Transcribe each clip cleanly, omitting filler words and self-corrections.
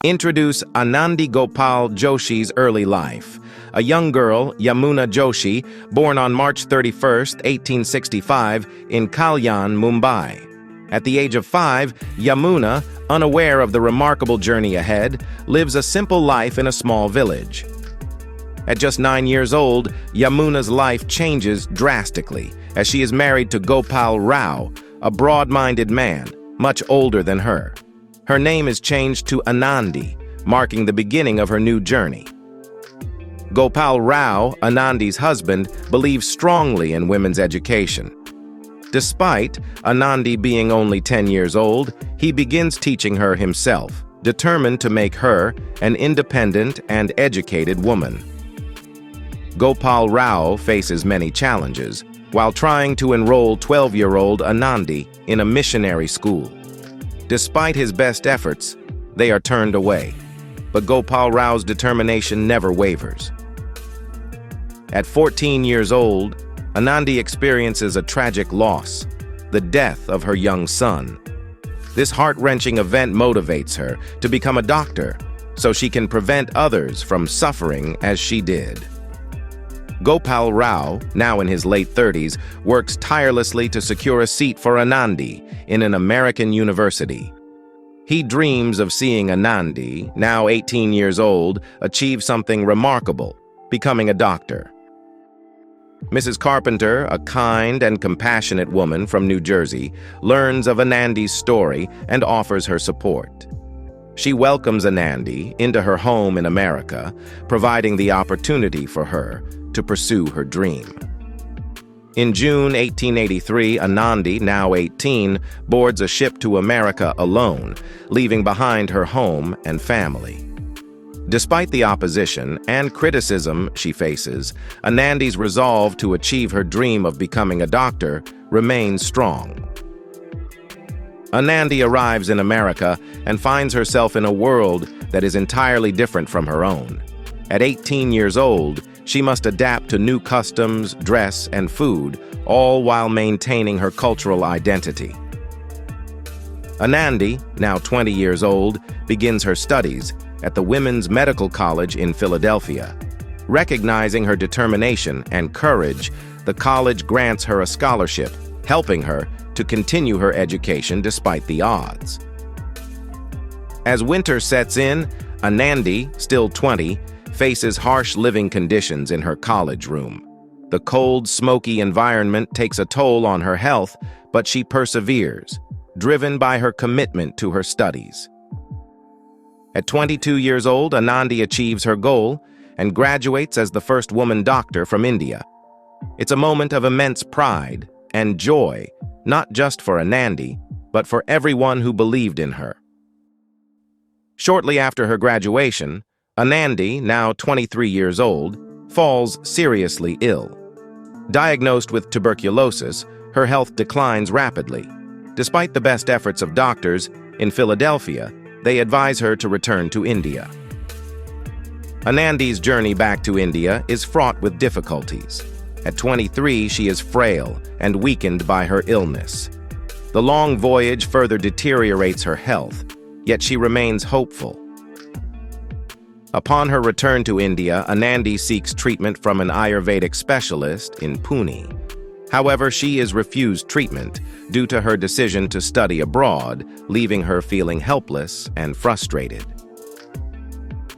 Introduce Anandi Gopal Joshi's early life. A young girl, Yamuna Joshi, born on March 31, 1865, in Kalyan, Mumbai. At the age of 5, Yamuna, unaware of the remarkable journey ahead, lives a simple life in a small village. At just 9 years old, Yamuna's life changes drastically as she is married to Gopal Rao, a broad-minded man, much older than her. Her name is changed to Anandi, marking the beginning of her new journey. Gopal Rao, Anandi's husband, believes strongly in women's education. Despite Anandi being only 10 years old, he begins teaching her himself, determined to make her an independent and educated woman. Gopal Rao faces many challenges while trying to enroll 12-year-old Anandi in a missionary school. Despite his best efforts, they are turned away, but Gopal Rao's determination never wavers. At 14 years old, Anandi experiences a tragic loss, the death of her young son. This heart-wrenching event motivates her to become a doctor so she can prevent others from suffering as she did. Gopal Rao, now in his late 30s, works tirelessly to secure a seat for Anandi in an American university. He dreams of seeing Anandi, now 18 years old, achieve something remarkable, becoming a doctor. Mrs. Carpenter, a kind and compassionate woman from New Jersey, learns of Anandi's story and offers her support. She welcomes Anandi into her home in America, providing the opportunity for her to pursue her dream. In June 1883, Anandi, now 18, boards a ship to America alone, leaving behind her home and family. Despite the opposition and criticism she faces, Anandi's resolve to achieve her dream of becoming a doctor remains strong. Anandi arrives in America and finds herself in a world that is entirely different from her own. At 18 years old, she must adapt to new customs, dress, and food, all while maintaining her cultural identity. Anandi, now 20 years old, begins her studies at the Women's Medical College in Philadelphia. Recognizing her determination and courage, the college grants her a scholarship, helping her to continue her education despite the odds. As winter sets in, Anandi, still 20, faces harsh living conditions in her college room. The cold, smoky environment takes a toll on her health, but she perseveres, driven by her commitment to her studies. At 22 years old, Anandi achieves her goal and graduates as the first woman doctor from India. It's a moment of immense pride and joy, not just for Anandi, but for everyone who believed in her. Shortly after her graduation, Anandi, now 23 years old, falls seriously ill. Diagnosed with tuberculosis, her health declines rapidly. Despite the best efforts of doctors in Philadelphia, they advise her to return to India. Anandi's journey back to India is fraught with difficulties. At 23, she is frail and weakened by her illness. The long voyage further deteriorates her health, yet she remains hopeful. Upon her return to India, Anandi seeks treatment from an Ayurvedic specialist in Pune. However, she is refused treatment due to her decision to study abroad, leaving her feeling helpless and frustrated.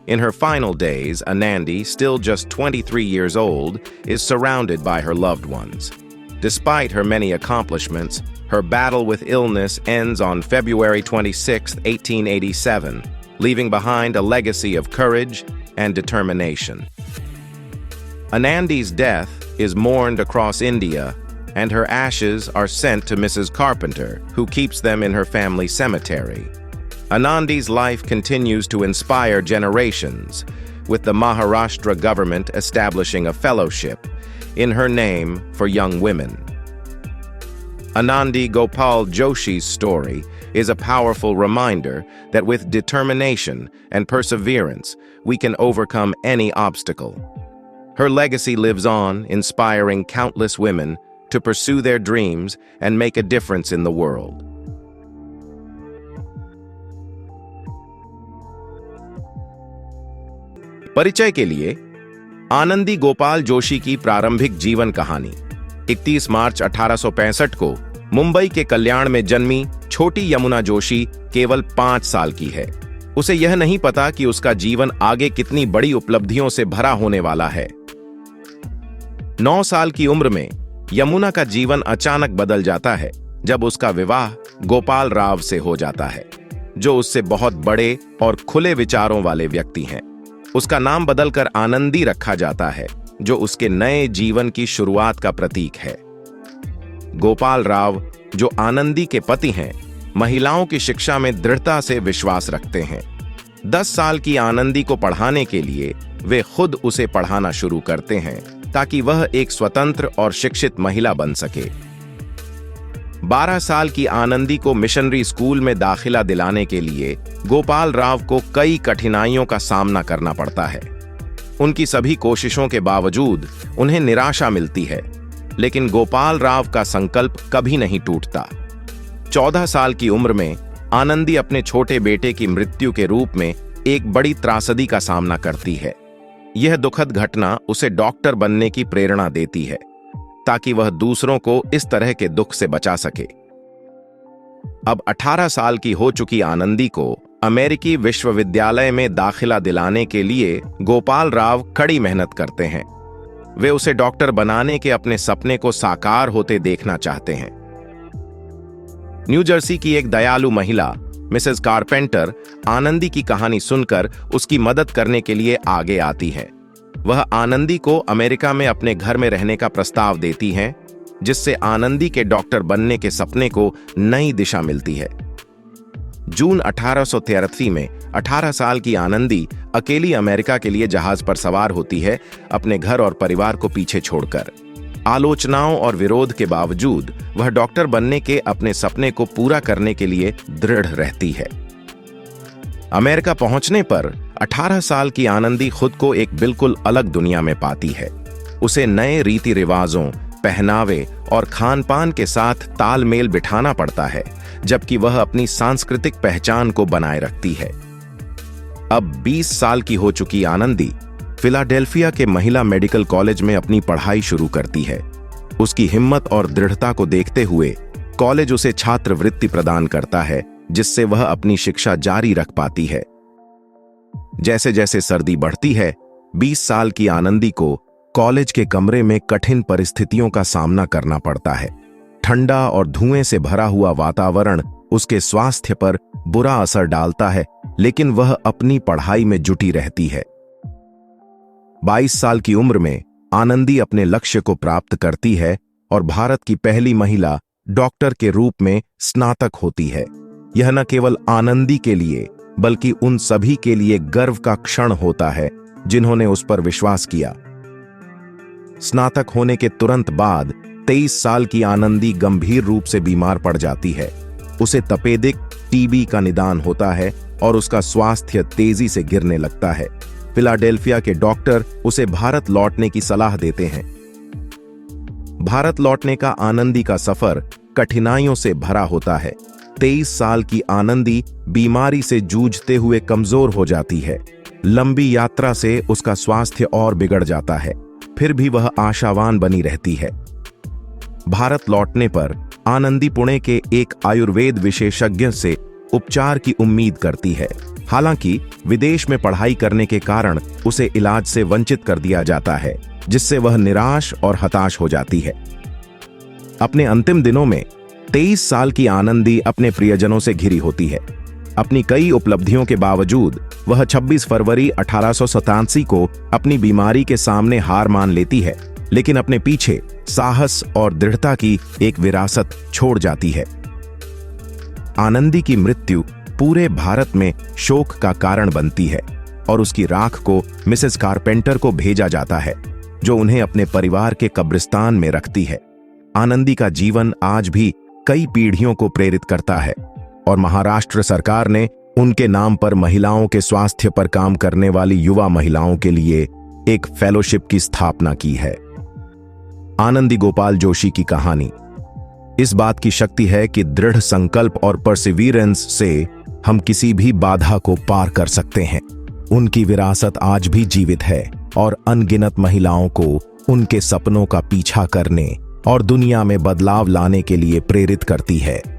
In her final days, Anandi, still just 23 years old, is surrounded by her loved ones. Despite her many accomplishments, her battle with illness ends on February 26, 1887, leaving behind a legacy of courage and determination. Anandi's death is mourned across India, and her ashes are sent to Mrs. Carpenter, who keeps them in her family cemetery. Anandi's life continues to inspire generations, with the Maharashtra government establishing a fellowship in her name for young women. Anandi Gopal Joshi's story is a powerful reminder that with determination and perseverance, we can overcome any obstacle. Her legacy lives on, inspiring countless women to pursue their dreams and make a difference in the world. परिचय के लिए आनंदी गोपाल जोशी की प्रारंभिक जीवन कहानी। 31 मार्च 1865 को मुंबई के कल्याण में जन्मी छोटी यमुना जोशी केवल 5 साल की है। उसे यह नहीं पता कि उसका जीवन आगे कितनी बड़ी उपलब्धियों से भरा होने वाला है। 9 साल की उम्र में यमुना का जीवन अचानक बदल जाता है जब उसका विवाह गोपाल राव से हो जाता है, जो उससे बहुत बड़े और खुले विचारों वाले व्यक्ति हैं। उसका नाम बदलकर आनंदी रखा जाता है, जो उसके नए जीवन की शुरुआत का प्रतीक है। गोपाल राव, जो आनंदी के पति हैं, महिलाओं की शिक्षा में दृढ़ता से विश्वास रखते हैं। 10 साल की आनंदी को पढ़ाने के लिए वे खुद उसे पढ़ाना शुरू करते हैं ताकि वह एक स्वतंत्र और शिक्षित महिला बन सके। 12 साल की आनंदी को मिशनरी स्कूल में दाखिला दिलाने के लिए गोपाल राव को कई कठिनाइयों का सामना करना पड़ता है। उनकी सभी कोशिशों के बावजूद उन्हें निराशा मिलती है, लेकिन गोपाल राव का संकल्प कभी नहीं टूटता। 14 साल की उम्र में आनंदी अपने छोटे बेटे की मृत्यु के रूप में एक बड़ी त्रासदी का सामना करती है। यह दुखद घटना उसे डॉक्टर बनने की प्रेरणा देती है ताकि वह दूसरों को इस तरह के दुख से बचा सके। अब 18 साल की हो चुकी आनंदी को अमेरिकी विश्वविद्यालय में दाखिला दिलाने के लिए गोपाल राव कड़ी मेहनत करते हैं। वे उसे डॉक्टर बनाने के अपने सपने को साकार होते देखना चाहते हैं। न्यू जर्सी की एक दयालु महिला मिसेस कारपेंटर आनंदी की कहानी सुनकर उसकी मदद करने के लिए आगे आती है। वह आनंदी को अमेरिका में अपने घर में रहने का प्रस्ताव देती हैं, जिससे आनंदी के डॉक्टर बनने के सपने को नई दिशा मिलती है। जून 1883 में 18 साल की आनंदी अकेली अमेरिका के लिए जहाज पर सवार होती है, अपने घर और परिवार को पीछे छोड़कर। आलोचनाओं और विरोध के बावजूद वह डॉक्टर बनने के अपने सपने को पूरा करने के लिए दृढ़ रहती है। अमेरिका पहुंचने पर 18 साल की आनंदी खुद को एक बिल्कुल अलग दुनिया में पाती है। उसे नए रीति रिवाजों, पहनावे और खान पान के साथ तालमेल बिठाना पड़ता है, जबकि वह अपनी सांस्कृतिक पहचान को बनाए रखती है। अब 20 साल की हो चुकी आनंदी फिलाडेल्फिया के महिला मेडिकल कॉलेज में अपनी पढ़ाई शुरू करती है। उसकी हिम्मत और दृढ़ता को देखते हुए कॉलेज उसे छात्रवृत्ति प्रदान करता है, जिससे वह अपनी शिक्षा जारी रख पाती है। जैसे जैसे सर्दी बढ़ती है, 20 साल की आनंदी को कॉलेज के कमरे में कठिन परिस्थितियों का सामना करना पड़ता है। ठंडा और धुएं से भरा हुआ वातावरण उसके स्वास्थ्य पर बुरा असर डालता है, लेकिन वह अपनी पढ़ाई में जुटी रहती है। 22 साल की उम्र में आनंदी अपने लक्ष्य को प्राप्त करती है और भारत की पहली महिला डॉक्टर के रूप में स्नातक होती है। यह न केवल आनंदी के लिए बल्कि उन सभी के लिए गर्व का क्षण होता है जिन्होंने उस पर विश्वास किया। स्नातक होने के तुरंत बाद 23 साल की आनंदी गंभीर रूप से बीमार पड़ जाती है। उसे तपेदिक टीबी का निदान होता है और उसका स्वास्थ्य तेजी से गिरने लगता है। फिलाडेल्फिया के डॉक्टर उसे भारत लौटने की सलाह देते हैं। भारत लौटने का आनंदी का सफर कठिनाइयों से भरा होता है। 23 साल की आनंदी बीमारी से जूझते हुए कमजोर हो जाती है। लंबी यात्रा से उसका स्वास्थ्य और बिगड़ जाता है, फिर भी वह आशावान बनी रहती है। भारत लौटने पर आनंदी पुणे के एक आयुर्वेद विशेषज्ञ से उपचार की उम्मीद करती है। हालांकि विदेश में पढ़ाई करने के कारण उसे इलाज से वंचित कर दिया जाता है, जिससे वह निराश और हताश हो जाती है। अपने अंतिम दिनों में 23 साल की आनंदी अपने प्रियजनों से घिरी होती है। अपनी कई उपलब्धियों के बावजूद वह 26 फरवरी 1887 को अपनी बीमारी के सामने हार मान लेती है, लेकिन अपने पीछे साहस और दृढ़ता की एक विरासत छोड़ जाती है। आनंदी की मृत्यु पूरे भारत में शोक का कारण बनती है और उसकी राख को मिसेस कारपेंटर को भेजा जाता है, जो उन्हें अपने परिवार के कब्रिस्तान में रखती है। आनंदी का जीवन आज भी कई पीढ़ियों को प्रेरित करता है और महाराष्ट्र सरकार ने उनके नाम पर महिलाओं के स्वास्थ्य पर काम करने वाली युवा महिलाओं के लिए एक फेलोशिप की स्थापना की है। आनंदी गोपाल जोशी की कहानी इस बात की शक्ति है कि दृढ़ संकल्प और परसिवियरेंस से हम किसी भी बाधा को पार कर सकते हैं। उनकी विरासत आज भी जीवित है और अनगिनत महिलाओं को उनके सपनों का पीछा करने और दुनिया में बदलाव लाने के लिए प्रेरित करती है।